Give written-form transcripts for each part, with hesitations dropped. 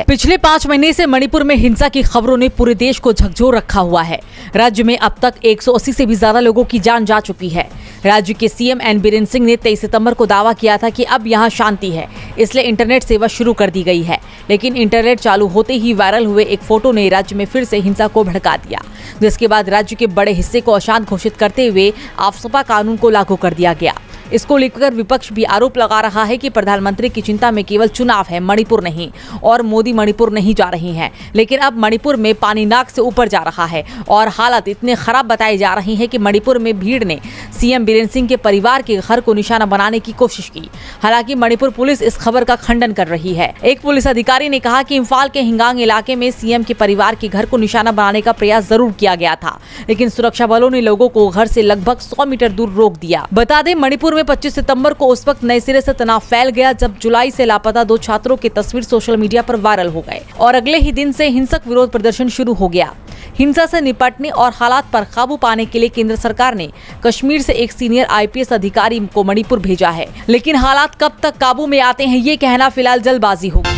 पिछले 5 महीने से मणिपुर में हिंसा की खबरों ने पूरे देश को झकझोर रखा हुआ है। राज्य में अब तक 180 से भी ज्यादा लोगों की जान जा चुकी है। राज्य के सीएम एन बीरेन्द्र सिंह ने 23 सितंबर को दावा किया था कि अब यहां शांति है, इसलिए इंटरनेट सेवा शुरू कर दी गई है। लेकिन इंटरनेट चालू होते ही वायरल हुए एक फोटो ने राज्य में फिर से हिंसा को भड़का दिया, जिसके बाद राज्य के बड़े हिस्से को अशांत घोषित करते हुए आफ्सपा कानून को लागू कर दिया गया। इसको लेकर विपक्ष भी आरोप लगा रहा है कि प्रधानमंत्री की चिंता में केवल चुनाव है, मणिपुर नहीं, और मोदी मणिपुर नहीं जा रही हैं। लेकिन अब मणिपुर में पानी नाक से ऊपर जा रहा है और हालात इतने खराब बताए जा रहे हैं कि मणिपुर में भीड़ ने सीएम बीरेन्द्र सिंह के परिवार के घर को निशाना बनाने की कोशिश की। हालांकि मणिपुर पुलिस इस खबर का खंडन कर रही है। एक पुलिस अधिकारी ने कहा कि इम्फाल के हिंगांग इलाके में सीएम के परिवार के घर को निशाना बनाने का प्रयास जरूर किया गया था, लेकिन सुरक्षा बलों ने लोगों को घर से लगभग 100 मीटर दूर रोक दिया। बता दें, मणिपुर में 25 सितंबर को उस वक्त नए सिरे से तनाव फैल गया जब जुलाई से लापता 2 छात्रों की तस्वीर सोशल मीडिया पर वायरल हो गए और अगले ही दिन से हिंसक विरोध प्रदर्शन शुरू हो गया। हिंसा से निपटने और हालात पर काबू पाने के लिए केंद्र सरकार ने कश्मीर से एक सीनियर आईपीएस अधिकारी को मणिपुर भेजा है, लेकिन हालात कब तक काबू में आते हैं ये कहना फिलहाल जल्दबाजी होगी।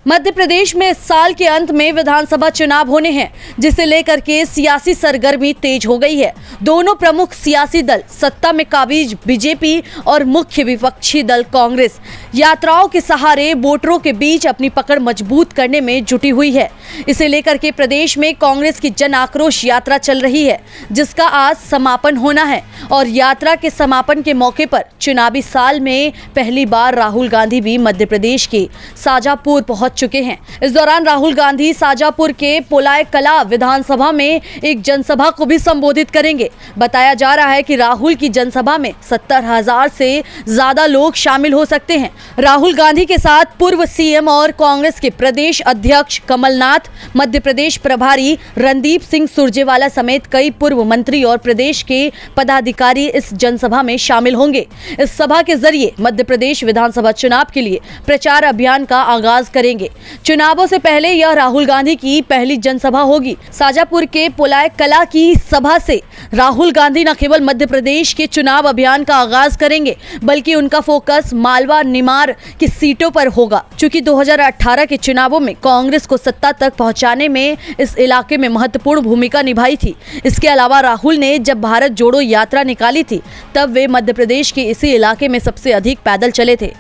मध्य प्रदेश में इस साल के अंत में विधानसभा चुनाव होने हैं, जिसे लेकर के सियासी सरगर्मी तेज हो गई है। दोनों प्रमुख सियासी दल सत्ता में काबिज बीजेपी और मुख्य विपक्षी दल कांग्रेस यात्राओं के सहारे वोटरों के बीच अपनी पकड़ मजबूत करने में जुटी हुई है। इसे लेकर के प्रदेश में कांग्रेस की जन आक्रोश यात्रा चल रही है, जिसका आज समापन होना है और यात्रा के समापन के मौके पर चुनावी साल में पहली बार राहुल गांधी भी मध्य प्रदेश के शाजापुर पहुंच चुके हैं। इस दौरान राहुल गांधी शाजापुर के पोलाय कला विधानसभा में एक जनसभा को भी संबोधित करेंगे। बताया जा रहा है कि राहुल की जनसभा में 70,000 से ज्यादा लोग शामिल हो सकते हैं। राहुल गांधी के साथ पूर्व सीएम और कांग्रेस के प्रदेश अध्यक्ष कमलनाथ, मध्य प्रदेश प्रभारी रणदीप सिंह सुरजेवाला समेत कई पूर्व मंत्री और प्रदेश के पदाधिकारी इस जनसभा में शामिल होंगे। इस सभा के जरिए मध्य प्रदेश विधानसभा चुनाव के लिए प्रचार अभियान का आगाज करेंगे। चुनावों से पहले यह राहुल गांधी की पहली जनसभा होगी। शाजापुर के पोलाय कला की सभा से राहुल गांधी न केवल मध्य प्रदेश के चुनाव अभियान का आगाज करेंगे, बल्कि उनका फोकस मालवा निमाड़ की सीटों पर होगा। चूंकि 2018 के चुनावों में कांग्रेस को सत्ता तक पहुंचाने में इस इलाके में महत्वपूर्ण भूमिका निभाई थी। इसके अलावा राहुल ने जब भारत जोड़ो यात्रा निकाली थी, तब वे मध्य प्रदेश के इसी इलाके में सबसे अधिक पैदल चले थे।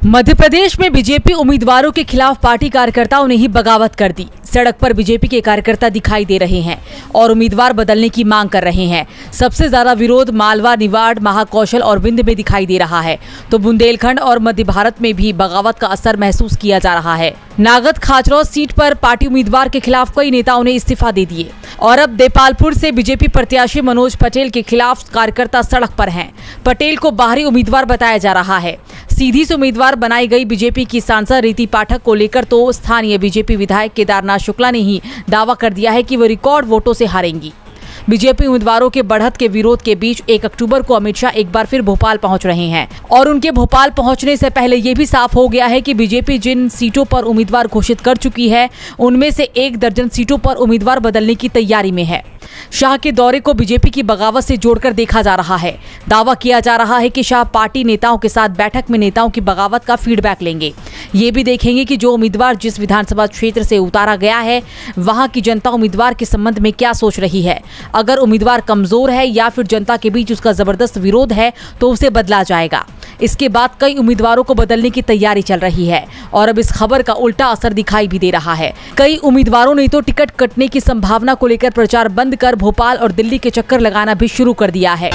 मध्य प्रदेश में बीजेपी उम्मीदवारों के खिलाफ पार्टी कार्यकर्ताओं ने ही बगावत कर दी। सड़क पर बीजेपी के कार्यकर्ता दिखाई दे रहे हैं और उम्मीदवार बदलने की मांग कर रहे हैं। सबसे ज्यादा विरोध मालवा, निवाड़, महाकौशल और विंध्य में दिखाई दे रहा है, तो बुंदेलखंड और मध्य भारत में भी बगावत का असर महसूस किया जा रहा है। नागद खाचरौं सीट पर पार्टी उम्मीदवार के खिलाफ कई नेताओं ने इस्तीफा दे दिए और अब देपालपुर से बीजेपी प्रत्याशी मनोज पटेल के खिलाफ कार्यकर्ता सड़क पर हैं। पटेल को बाहरी उम्मीदवार बताया जा रहा है। सीधी से उम्मीदवार बनाई गई बीजेपी की सांसद रीति पाठक को लेकर तो स्थानीय बीजेपी विधायक केदारनाथ शुक्ला ने ही दावा कर दिया है कि वो रिकॉर्ड वोटों से हारेंगी। बीजेपी उम्मीदवारों के बढ़त के विरोध के बीच 1 अक्टूबर को अमित शाह एक बार फिर भोपाल पहुंच रहे हैं और उनके भोपाल पहुंचने से पहले ये भी साफ हो गया है कि बीजेपी जिन सीटों पर उम्मीदवार घोषित कर चुकी है, उनमें से 1 दर्जन सीटों पर उम्मीदवार बदलने की तैयारी में है। शाह के दौरे को बीजेपी की बगावत से जोड़कर देखा जा रहा है। दावा किया जा रहा है कि शाह पार्टी नेताओं के साथ बैठक में नेताओं की बगावत का फीडबैक लेंगे। ये भी देखेंगे कि जो उम्मीदवार जिस विधानसभा क्षेत्र से उतारा गया है, वहां की जनता उम्मीदवार के संबंध में क्या सोच रही है। अगर उम्मीदवार कमजोर है या फिर जनता के बीच उसका जबरदस्त विरोध है, तो उसे बदला जाएगा। इसके बाद कई उम्मीदवारों को बदलने की तैयारी चल रही है और अब इस खबर का उल्टा असर दिखाई भी दे रहा है। कई उम्मीदवारों ने तो टिकट कटने की संभावना को लेकर प्रचार बंद कर भोपाल और दिल्ली के चक्कर लगाना भी शुरू कर दिया है।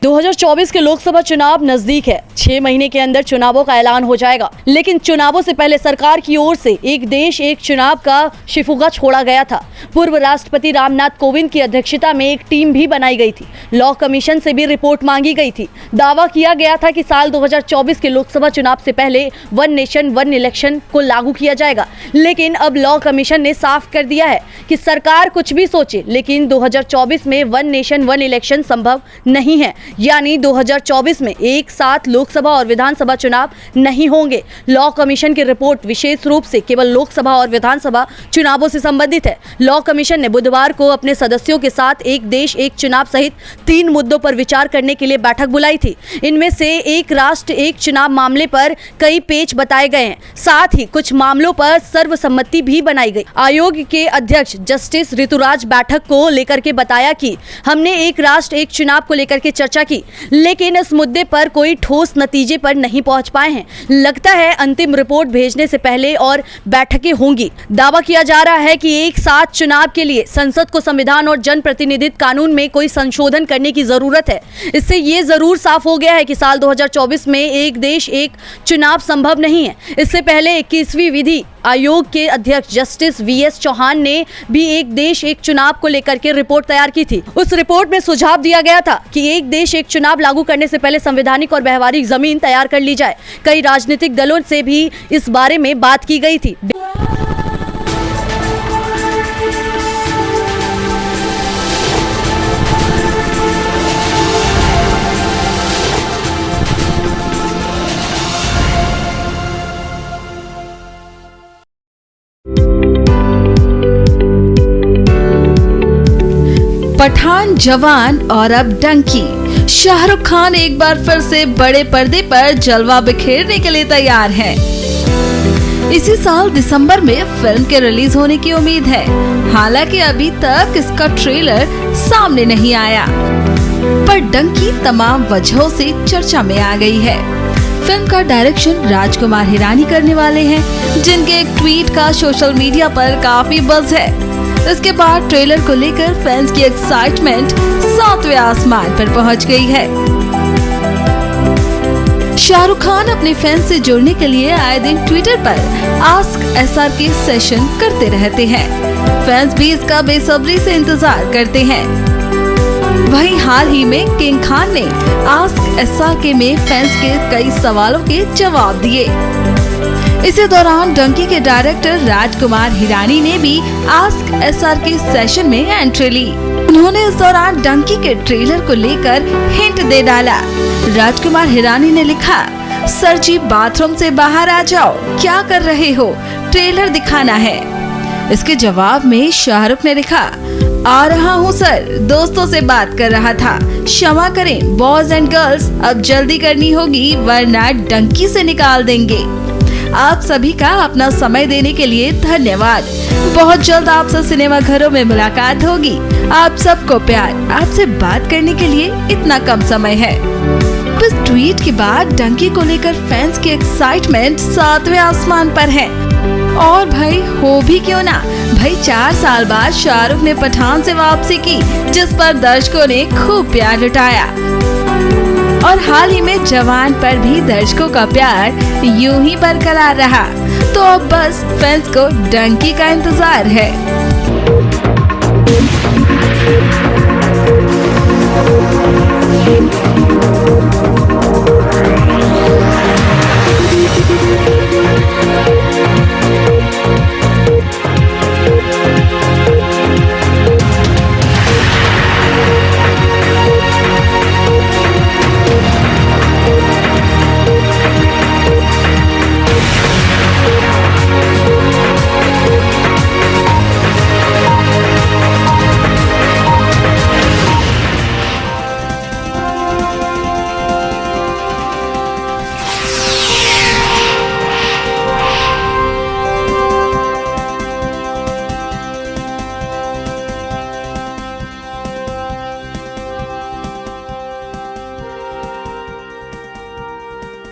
2024 के लोकसभा चुनाव नजदीक है। 6 महीने के अंदर चुनावों का ऐलान हो जाएगा, लेकिन चुनावों से पहले सरकार की ओर से एक देश एक चुनाव का शिफुगा छोड़ा गया था। पूर्व राष्ट्रपति रामनाथ कोविंद की अध्यक्षता में एक टीम भी बनाई गई थी। लॉ कमीशन से भी रिपोर्ट मांगी गई थी। दावा किया गया था कि साल 2024 के लोकसभा चुनाव से पहले वन नेशन वन इलेक्शन को लागू किया जाएगा, लेकिन अब लॉ कमीशन ने साफ कर दिया है कि सरकार कुछ भी सोचे, लेकिन 2024 में वन नेशन वन इलेक्शन संभव नहीं है। यानी 2024 में एक साथ लोकसभा और विधानसभा चुनाव नहीं होंगे। लॉ कमीशन की रिपोर्ट विशेष रूप से केवल लोकसभा और विधानसभा चुनावों से संबंधित है। लॉ कमीशन ने बुधवार को अपने सदस्यों के साथ एक देश एक चुनाव सहित 3 मुद्दों पर विचार करने के लिए बैठक बुलाई थी। इनमें से एक राष्ट्र एक चुनाव मामले पर कई पेच बताए गए हैं, साथ ही कुछ मामलों पर सर्वसम्मति भी बनाई गई। आयोग के अध्यक्ष जस्टिस ऋतुराज बैठक को लेकर के बताया कि हमने एक राष्ट्र एक चुनाव को लेकर के चर्चा की, लेकिन इस मुद्दे पर कोई ठोस नतीजे पर नहीं पहुंच पाए हैं। लगता है अंतिम रिपोर्ट भेजने से पहले और बैठकें होंगी। दावा किया जा रहा है कि एक साथ चुनाव के लिए संसद को संविधान और जनप्रतिनिधित्व कानून में कोई संशोधन करने की जरूरत है। इससे ये जरूर साफ हो गया है कि साल 2024 में एक देश एक चुनाव संभव नहीं है। इससे पहले 21वीं विधि आयोग के अध्यक्ष जस्टिस VS चौहान ने भी एक देश एक चुनाव को लेकर के रिपोर्ट तैयार की थी। उस रिपोर्ट में सुझाव दिया गया था कि एक देश एक चुनाव लागू करने से पहले संवैधानिक और व्यवहारिक जमीन तैयार कर ली जाए। कई राजनीतिक दलों से भी इस बारे में बात की गई थी। पठान, जवान और अब डंकी। शाहरुख खान एक बार फिर से बड़े पर्दे पर जलवा बिखेरने के लिए तैयार हैं। इसी साल दिसंबर में फिल्म के रिलीज होने की उम्मीद है। हालांकि अभी तक इसका ट्रेलर सामने नहीं आया, पर डंकी तमाम वजहों से चर्चा में आ गई है। फिल्म का डायरेक्शन राजकुमार हिरानी करने वाले हैं, जिनके एक ट्वीट का सोशल मीडिया पर काफी बज़ है। इसके बाद ट्रेलर को लेकर फैंस की एक्साइटमेंट 7वें आसमान पर पहुंच गई है। शाहरुख खान अपने फैंस से जुड़ने के लिए आए दिन ट्विटर पर आस्क SRK सेशन करते रहते हैं। फैंस भी इसका बेसब्री से इंतजार करते हैं। वहीं हाल ही में किंग खान ने आस्क SRK में फैंस के कई सवालों के जवाब दिए। इसी दौरान डंकी के डायरेक्टर राजकुमार हिरानी ने भी आस्क SRK सेशन में एंट्री ली। उन्होंने इस दौरान डंकी के ट्रेलर को लेकर हिंट दे डाला। राजकुमार हिरानी ने लिखा, सर जी बाथरूम से बाहर आ जाओ, क्या कर रहे हो, ट्रेलर दिखाना है। इसके जवाब में शाहरुख ने लिखा, आ रहा हूँ सर, दोस्तों से बात कर रहा था, क्षमा करें बॉयज एंड गर्ल्स, अब जल्दी करनी होगी वरना डंकी से निकाल देंगे। आप सभी का अपना समय देने के लिए धन्यवाद। बहुत जल्द आपसे सिनेमा घरों में मुलाकात होगी। आप सबको प्यार। आपसे बात करने के लिए इतना कम समय है। इस ट्वीट के बाद डंकी को लेकर फैंस की एक्साइटमेंट 7वें आसमान पर है। और भाई हो भी क्यों ना, भाई 4 साल बाद शाहरुख ने पठान से वापसी की, जिस पर दर्शकों ने खूब प्यार लुटाया। और हाल ही में जवान पर भी दर्शकों का प्यार यूं ही बरकरार रहा। तो अब बस फैंस को डंकी का इंतजार है।